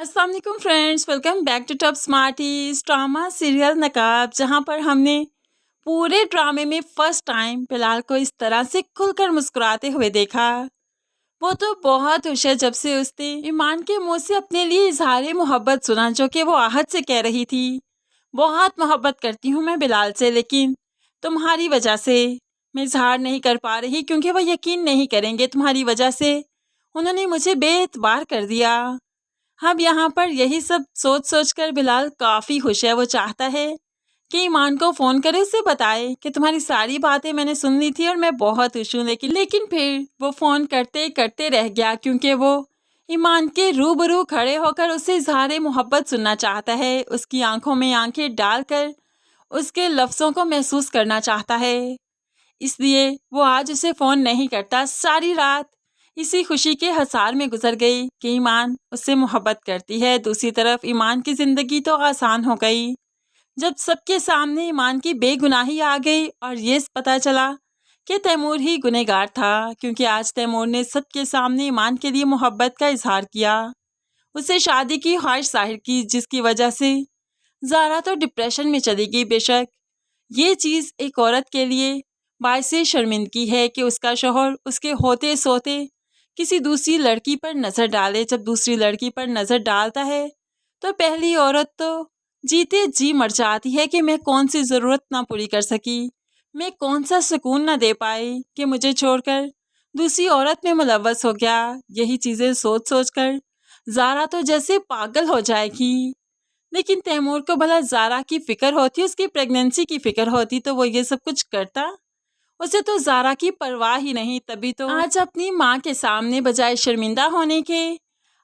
अस्सलाम वालेकुम friends, welcome back to top smarties drama serial Naqab, जहां पर हमने पूरे ड्रामे में फर्स्ट टाइम बिलाल को इस तरह से खुलकर मुस्कुराते हुए देखा। वो तो बहुत खुश है जब से उसने ईमान के मुंह से अपने लिए इजहार मोहब्बत सुना, जो कि वो आहद से कह रही थी। बहुत मोहब्बत करती हूँ मैं बिलाल से, लेकिन तुम्हारी वजह से मैं इजहार नहीं कर पा रही, क्योंकि वो यकीन नहीं करेंगे। तुम्हारी वजह से उन्होंने मुझे बेएतबार कर दिया। अब यहाँ पर यही सब सोच सोच कर बिलाल काफ़ी खुश है। वो चाहता है कि ईमान को फ़ोन करे, उसे बताए कि तुम्हारी सारी बातें मैंने सुन ली थी और मैं बहुत खुश हूँ। लेकिन फिर वो फ़ोन करते करते रह गया, क्योंकि वो ईमान के रूबरू खड़े होकर उसे इजहार मोहब्बत सुनना चाहता है। उसकी आंखों में आंखें डालकर उसके लफ्ज़ों को महसूस करना चाहता है। इसलिए वो आज उसे फ़ोन नहीं करता। सारी रात इसी खुशी के हसार में गुजर गई कि ईमान उससे मोहब्बत करती है। दूसरी तरफ ईमान की ज़िंदगी तो आसान हो गई जब सबके सामने ईमान की बेगुनाही आ गई और ये पता चला कि तैमूर ही गुनहगार था, क्योंकि आज तैमूर ने सबके सामने ईमान के लिए मोहब्बत का इजहार किया, उसे शादी की ख्वाहिश जाहिर की, जिसकी वजह से ज़ारा तो डिप्रेशन में चली गई। बेशक ये चीज़ एक औरत के लिए बायस शर्मिंदगी है कि उसका शौहर उसके होते सोते किसी दूसरी लड़की पर नज़र डाले। जब दूसरी लड़की पर नज़र डालता है तो पहली औरत तो जीते जी मर जाती है कि मैं कौन सी ज़रूरत ना पूरी कर सकी, मैं कौन सा सुकून ना दे पाई कि मुझे छोड़कर दूसरी औरत में मुलव्वस हो गया। यही चीज़ें सोच सोच कर ज़ारा तो जैसे पागल हो जाएगी। लेकिन तैमूर को भला ज़ारा की फ़िक्र होती, उसकी प्रेगनेंसी की फ़िक्र होती तो वो ये सब कुछ करता? उसे तो ज़ारा की परवाह ही नहीं। तभी तो आज अपनी माँ के सामने बजाय शर्मिंदा होने के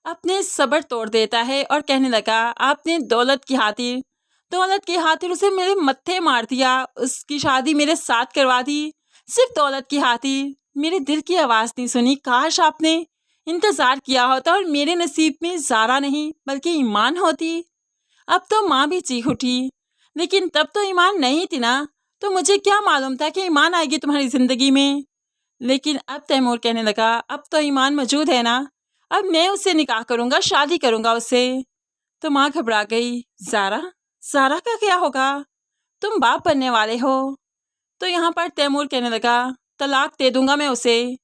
अपने सब्र तोड़ देता है और कहने लगा, आपने दौलत की खातिर उसे मेरे मत्थे मार दिया, उसकी शादी मेरे साथ करवा दी, सिर्फ दौलत की खातिर। मेरे दिल की आवाज़ नहीं सुनी। काश आपने इंतज़ार किया होता और मेरे नसीब में ज़ारा नहीं बल्कि ईमान होती। अब तो माँ भी चीख उठी, लेकिन तब तो ईमान नहीं थी ना, तो मुझे क्या मालूम था कि ईमान आएगी तुम्हारी ज़िंदगी में। लेकिन अब तैमूर कहने लगा, अब तो ईमान मौजूद है ना, अब मैं उससे निकाह करूँगा, शादी करूँगा उससे। तो माँ घबरा गई। ज़ारा ज़ारा का क्या होगा? तुम बाप बनने वाले हो। तो यहाँ पर तैमूर कहने लगा, तलाक दे दूँगा मैं उसे।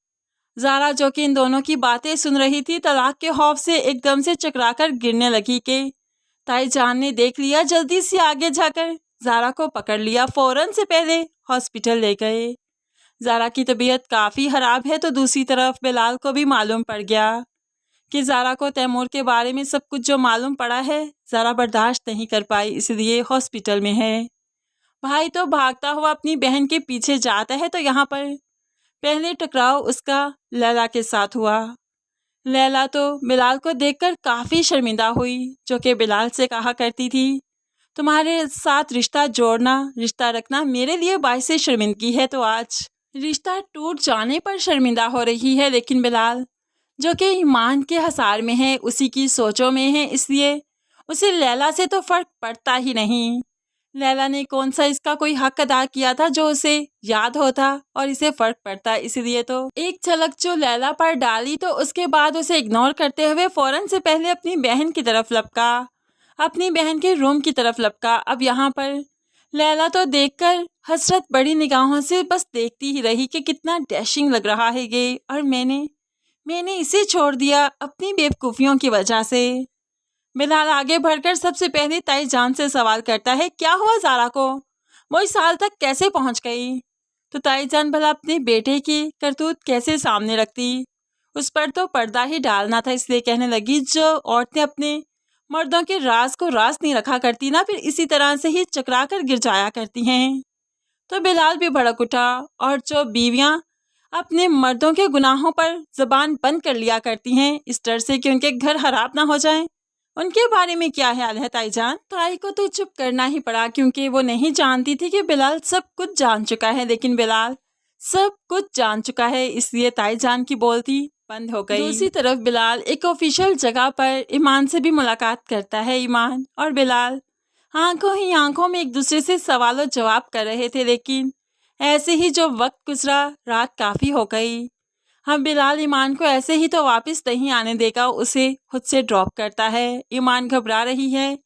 ज़ारा, जो कि इन दोनों की बातें सुन रही थी, तलाक के खौफ से एकदम से चकराकर गिरने लगी कि ताईजान ने देख लिया। जल्दी से आगे जाकर ज़ारा को पकड़ लिया, फ़ौरन से पहले हॉस्पिटल ले गए। ज़ारा की तबीयत काफ़ी ख़राब है। तो दूसरी तरफ बिलाल को भी मालूम पड़ गया कि ज़ारा को तैमूर के बारे में सब कुछ जो मालूम पड़ा है, ज़ारा बर्दाश्त नहीं कर पाई, इसलिए हॉस्पिटल में है। भाई तो भागता हुआ अपनी बहन के पीछे जाता है। तो यहाँ पर पहले टकराव उसका लैला के साथ हुआ। लैला तो बिलाल को देखकर काफ़ी शर्मिंदा हुई, जो कि बिलाल से कहा करती थी, तुम्हारे साथ रिश्ता जोड़ना, रिश्ता रखना मेरे लिए बायस शर्मिंदगी है। तो आज रिश्ता टूट जाने पर शर्मिंदा हो रही है। लेकिन बिलाल, जो कि ईमान के हसार में है, उसी की सोचों में है, इसलिए उसे लैला से तो फ़र्क पड़ता ही नहीं। लैला ने कौन सा इसका कोई हक अदा किया था जो उसे याद होता और इसे फ़र्क पड़ता। इसलिए तो एक झलक जो लैला पर डाली, तो उसके बाद उसे इग्नोर करते हुए फ़ौरन से पहले अपनी बहन की तरफ लपका, अपनी बहन के रूम की तरफ लपका। अब यहाँ पर लैला तो देखकर हसरत बड़ी निगाहों से बस देखती ही रही कि कितना डैशिंग लग रहा है ये, और मैंने इसे छोड़ दिया अपनी बेवकूफ़ियों की वजह से। बिलाल आगे बढ़कर सबसे पहले ताईजान से सवाल करता है, क्या हुआ ज़ारा को? वो इस हाल तक कैसे पहुंच गई? तो ताईजान भला अपने बेटे की करतूत कैसे सामने रखती, उस पर तो पर्दा ही डालना था। इसलिए कहने लगी, जो औरतें अपने मर्दों के राज को राज नहीं रखा करती ना, फिर इसी तरह से ही चकरा कर गिर जाया करती हैं। तो बिलाल भी भड़क उठा, और जो बीवियां अपने मर्दों के गुनाहों पर ज़बान बंद कर लिया करती हैं इस डर से कि उनके घर खराब ना हो जाएं, उनके बारे में क्या ख्याल है ताईजान? ताई को तो चुप करना ही पड़ा, क्योंकि वो नहीं जानती थी कि बिलाल सब कुछ जान चुका है। लेकिन बिलाल सब कुछ जान चुका है, इसलिए ताईजान की बोलती बंद हो गई। दूसरी तरफ बिलाल एक ऑफिशियल जगह पर ईमान से भी मुलाकात करता है। ईमान और बिलाल आंखों ही आंखों में एक दूसरे से सवालों जवाब कर रहे थे। लेकिन ऐसे ही जो वक्त गुजरा, रात काफ़ी हो गई। हम बिलाल ईमान को ऐसे ही तो वापस नहीं आने देगा, उसे खुद से ड्रॉप करता है। ईमान घबरा रही है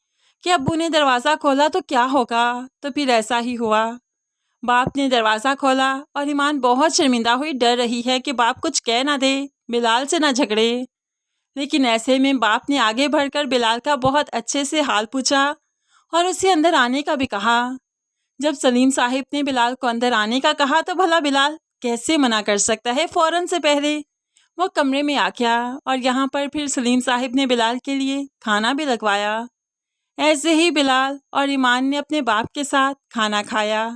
कि अब्बू ने दरवाज़ा खोला तो क्या होगा, तो फिर ऐसा ही हुआ। बाप ने दरवाज़ा खोला और ईमान बहुत शर्मिंदा हुई, डर रही है कि बाप कुछ कह ना दे, बिलाल से ना झगड़े। लेकिन ऐसे में बाप ने आगे बढ़कर बिलाल का बहुत अच्छे से हाल पूछा और उसे अंदर आने का भी कहा। जब सलीम साहिब ने बिलाल को अंदर आने का कहा तो भला बिलाल कैसे मना कर सकता है। फौरन से पहले वो कमरे में आ गया और यहाँ पर फिर सलीम साहिब ने बिलाल के लिए खाना भी लगवाया। ऐसे ही बिलाल और ईमान ने अपने बाप के साथ खाना खाया।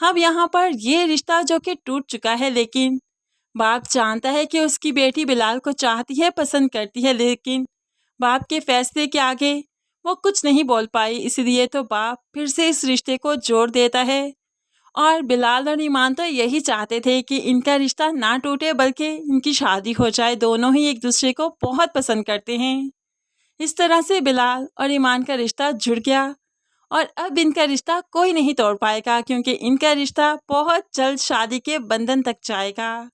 अब यहाँ पर ये रिश्ता जो कि टूट चुका है, लेकिन बाप जानता है कि उसकी बेटी बिलाल को चाहती है, पसंद करती है, लेकिन बाप के फैसले के आगे वो कुछ नहीं बोल पाई। इसलिए तो बाप फिर से इस रिश्ते को जोड़ देता है। और बिलाल और ईमान तो यही चाहते थे कि इनका रिश्ता ना टूटे, बल्कि इनकी शादी हो जाए। दोनों ही एक दूसरे को बहुत पसंद करते हैं। इस तरह से बिलाल और ईमान का रिश्ता जुड़ गया और अब इनका रिश्ता कोई नहीं तोड़ पाएगा, क्योंकि इनका रिश्ता बहुत जल्द शादी के बंधन तक जाएगा।